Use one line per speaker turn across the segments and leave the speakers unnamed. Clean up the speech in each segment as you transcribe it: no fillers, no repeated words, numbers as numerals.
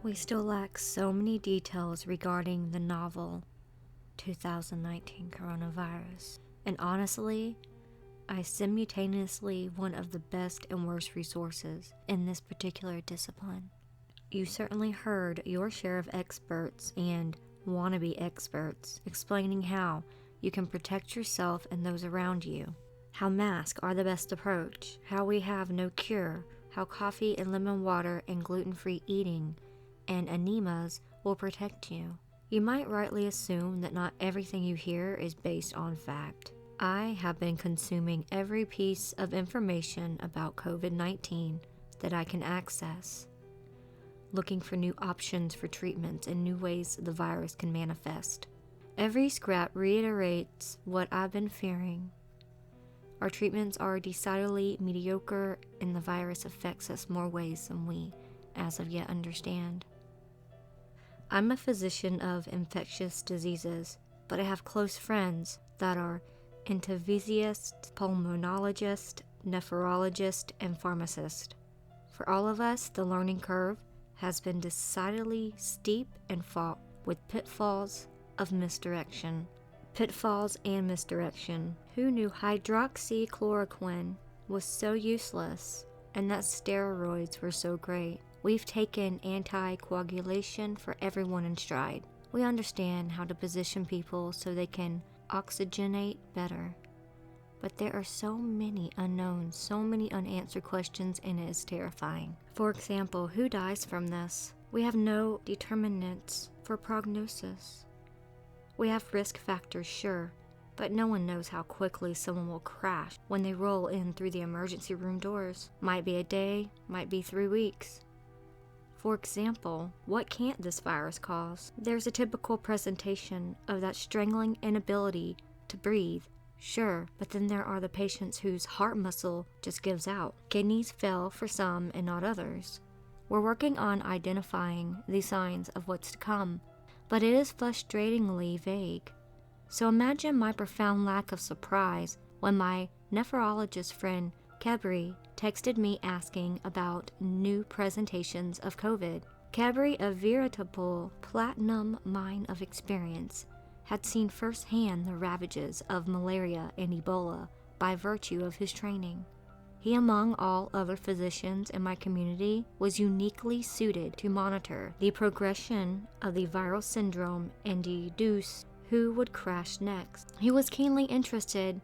We still lack so many details regarding the novel 2019 coronavirus, and honestly, I simultaneously one of the best and worst resources in this particular discipline. You certainly heard your share of experts and wannabe experts explaining how you can protect yourself and those around you, how masks are the best approach, how we have no cure, how coffee and lemon water and gluten-free eating and enemas will protect you. You might rightly assume that not everything you hear is based on fact. I have been consuming every piece of information about COVID-19 that I can access, looking for new options for treatments and new ways the virus can manifest. Every scrap reiterates what I've been fearing. Our treatments are decidedly mediocre, and the virus affects us more ways than we, as of yet, understand. I'm a physician of infectious diseases, but I have close friends that are intensivist, pulmonologist, nephrologist, and pharmacist. For all of us, the learning curve has been decidedly steep and fraught with pitfalls and misdirection. Who knew hydroxychloroquine was so useless and that steroids were so great? We've taken anticoagulation for everyone in stride. We understand how to position people so they can oxygenate better. But there are so many unknowns, so many unanswered questions, and it is terrifying. For example, who dies from this? We have no determinants for prognosis. We have risk factors, sure, but no one knows how quickly someone will crash when they roll in through the emergency room doors. Might be a day, might be 3 weeks. For example, what can't this virus cause? There's a typical presentation of that strangling inability to breathe, sure, but then there are the patients whose heart muscle just gives out. Kidneys fail for some and not others. We're working on identifying the signs of what's to come, but it is frustratingly vague. So imagine my profound lack of surprise when my nephrologist friend Kebri texted me asking about new presentations of COVID. Kebri, a veritable platinum mine of experience, had seen firsthand the ravages of malaria and Ebola by virtue of his training. He, among all other physicians in my community, was uniquely suited to monitor the progression of the viral syndrome and deduce who would crash next. He was keenly interested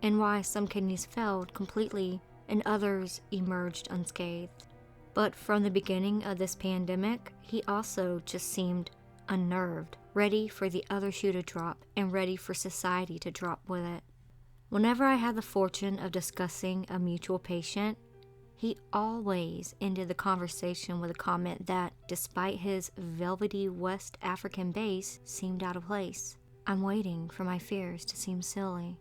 in why some kidneys failed completely and others emerged unscathed. But from the beginning of this pandemic, he also just seemed unnerved, ready for the other shoe to drop and ready for society to drop with it. Whenever I had the fortune of discussing a mutual patient, he always ended the conversation with a comment that, despite his velvety West African base, seemed out of place. I'm waiting for my fears to seem silly.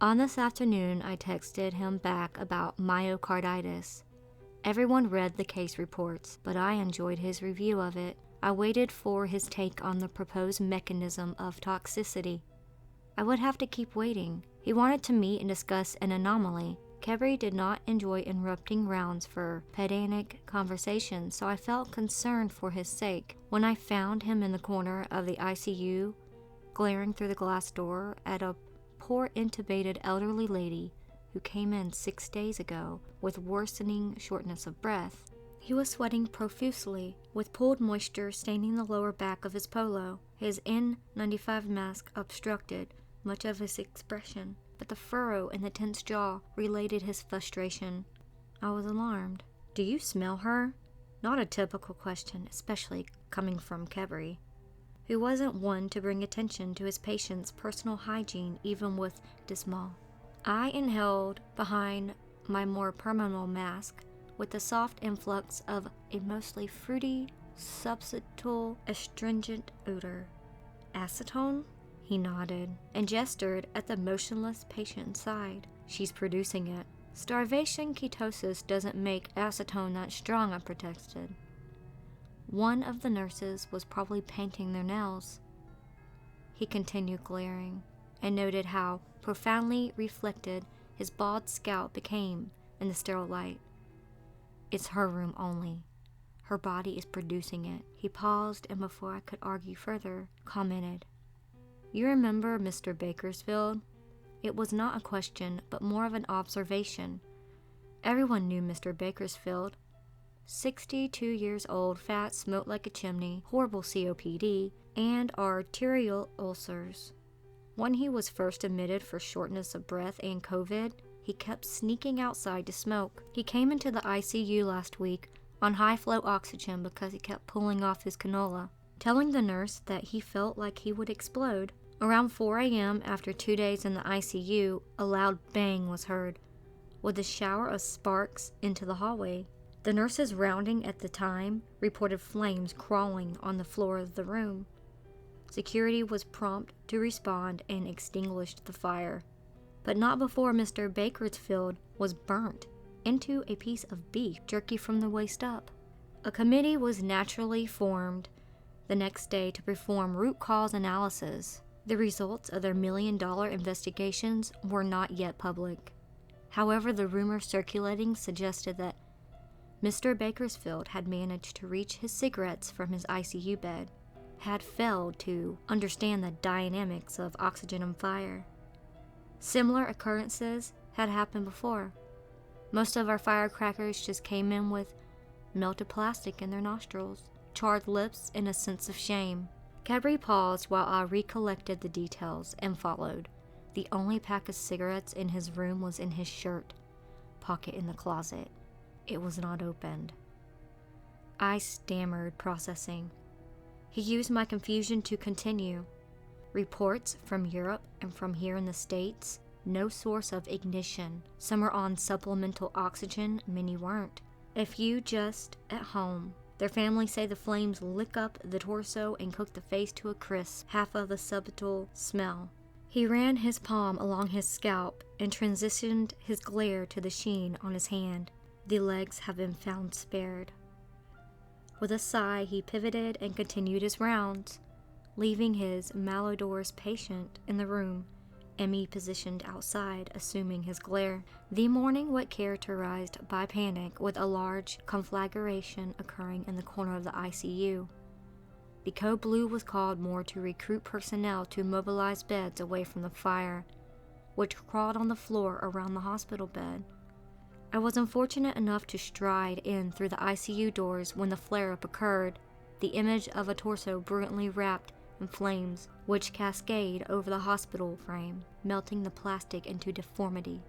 On this afternoon, I texted him back about myocarditis. Everyone read the case reports, but I enjoyed his review of it. I waited for his take on the proposed mechanism of toxicity. I would have to keep waiting. He wanted to meet and discuss an anomaly. Kebri did not enjoy interrupting rounds for pedantic conversation, so I felt concerned for his sake. When I found him in the corner of the ICU, glaring through the glass door at a poor intubated elderly lady who came in 6 days ago with worsening shortness of breath. He was sweating profusely, with pooled moisture staining the lower back of his polo. His N95 mask obstructed much of his expression, but the furrow in the tense jaw related his frustration. I was alarmed. "Do you smell her?" Not a typical question, especially coming from Kebri, who wasn't one to bring attention to his patient's personal hygiene even with dismal. I inhaled behind my more permanent mask with the soft influx of a mostly fruity, subtle, astringent odor. "Acetone?" He nodded and gestured at the motionless patient's side. "She's producing it." "Starvation ketosis doesn't make acetone that strong," I protested. One of the nurses was probably painting their nails. He continued glaring, and noted how profoundly reflected his bald scalp became in the sterile light. "It's her room only. Her body is producing it. He paused, and before I could argue further, commented, "You remember Mr. Bakersfield?" It was not a question, but more of an observation. Everyone knew Mr. Bakersfield. 62 years old, fat, smoked like a chimney, horrible COPD, and arterial ulcers. When he was first admitted for shortness of breath and COVID, he kept sneaking outside to smoke. He came into the ICU last week on high-flow oxygen because he kept pulling off his canola, telling the nurse that he felt like he would explode. Around 4 a.m., after 2 days in the ICU, a loud bang was heard, with a shower of sparks into the hallway. The nurses rounding at the time reported flames crawling on the floor of the room. Security was prompt to respond and extinguished the fire, but not before Mr. Bakersfield was burnt into a piece of beef jerky from the waist up. A committee was naturally formed the next day to perform root cause analysis. The results of their million-dollar investigations were not yet public. However, the rumors circulating suggested that Mr. Bakersfield had managed to reach his cigarettes from his ICU bed, had failed to understand the dynamics of oxygen and fire. Similar occurrences had happened before. Most of our firecrackers just came in with melted plastic in their nostrils, charred lips, and a sense of shame. Cadbury paused while I recollected the details and followed. The only pack of cigarettes in his room was in his shirt pocket in the closet. It was not opened. I stammered, processing. He used my confusion to continue. Reports from Europe and from here in the States, no source of ignition. Some are on supplemental oxygen, many weren't. A few just at home. Their families say the flames lick up the torso and cook the face to a crisp, half of the subtle smell. He ran his palm along his scalp and transitioned his glare to the sheen on his hand. The legs have been found spared. With a sigh, he pivoted and continued his rounds, leaving his malodorous patient in the room, and me positioned outside, assuming his glare. The morning was characterized by panic, with a large conflagration occurring in the corner of the ICU. The code blue was called more to recruit personnel to mobilize beds away from the fire, which crawled on the floor around the hospital bed. I was unfortunate enough to stride in through the ICU doors when the flare-up occurred, the image of a torso brilliantly wrapped in flames, which cascade over the hospital frame, melting the plastic into deformity.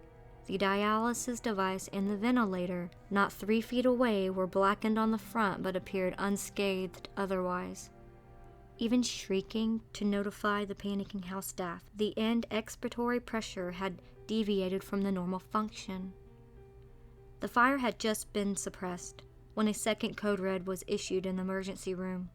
The dialysis device and the ventilator, not 3 feet away, were blackened on the front but appeared unscathed otherwise. Even shrieking to notify the panicking house staff, the end expiratory pressure had deviated from the normal function. The fire had just been suppressed when a second code red was issued in the emergency room.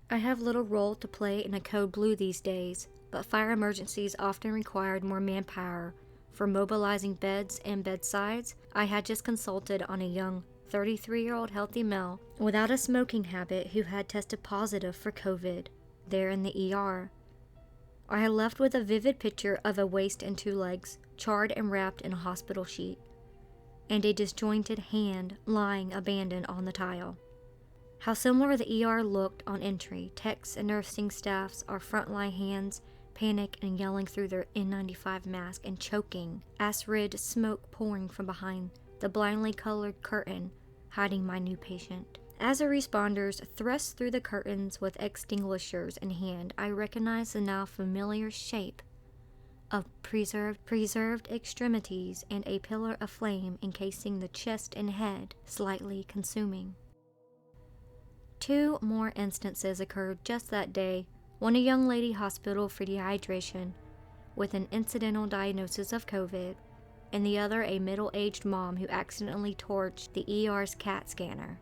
I have little role to play in a code blue these days, but fire emergencies often required more manpower. For mobilizing beds and bedsides, I had just consulted on a young 33-year-old healthy male without a smoking habit who had tested positive for COVID there in the ER. I had left with a vivid picture of a waist and 2 legs, charred and wrapped in a hospital sheet, and a disjointed hand lying abandoned on the tile. How similar the ER looked on entry. Techs and nursing staffs, our frontline hands, panic and yelling through their N95 mask and choking, acrid smoke pouring from behind the blindly colored curtain, hiding my new patient. As the responders thrust through the curtains with extinguishers in hand, I recognized the now familiar shape of preserved extremities and a pillar of flame encasing the chest and head, slightly consuming. 2 more instances occurred just that day, one a young lady hospital for dehydration with an incidental diagnosis of COVID, and the other a middle-aged mom who accidentally torched the ER's CAT scanner.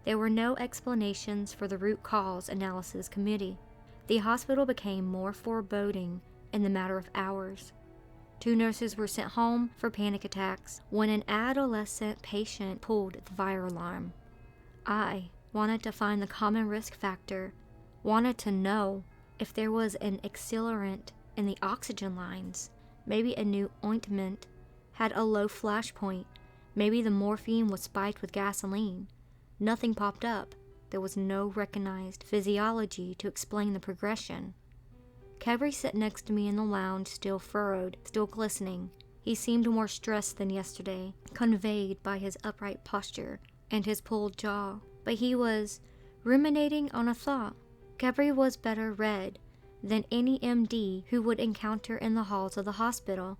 There were no explanations for the root cause analysis committee. The hospital became more foreboding in the matter of hours. 2 nurses were sent home for panic attacks when an adolescent patient pulled the fire alarm. I wanted to find the common risk factor, wanted to know if there was an accelerant in the oxygen lines. Maybe a new ointment had a low flash point. Maybe the morphine was spiked with gasoline. Nothing popped up. There was no recognized physiology to explain the progression. Kevry sat next to me in the lounge, still furrowed, still glistening. He seemed more stressed than yesterday, conveyed by his upright posture and his pulled jaw. But he was ruminating on a thought. Kevry was better read than any MD who would encounter in the halls of the hospital.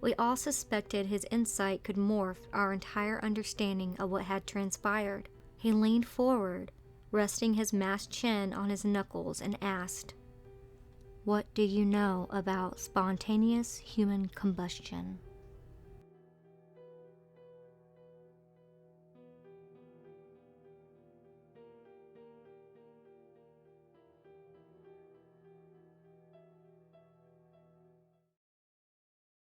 We all suspected his insight could morph our entire understanding of what had transpired. He leaned forward, resting his masked chin on his knuckles, and asked, "What do you know about spontaneous human combustion?"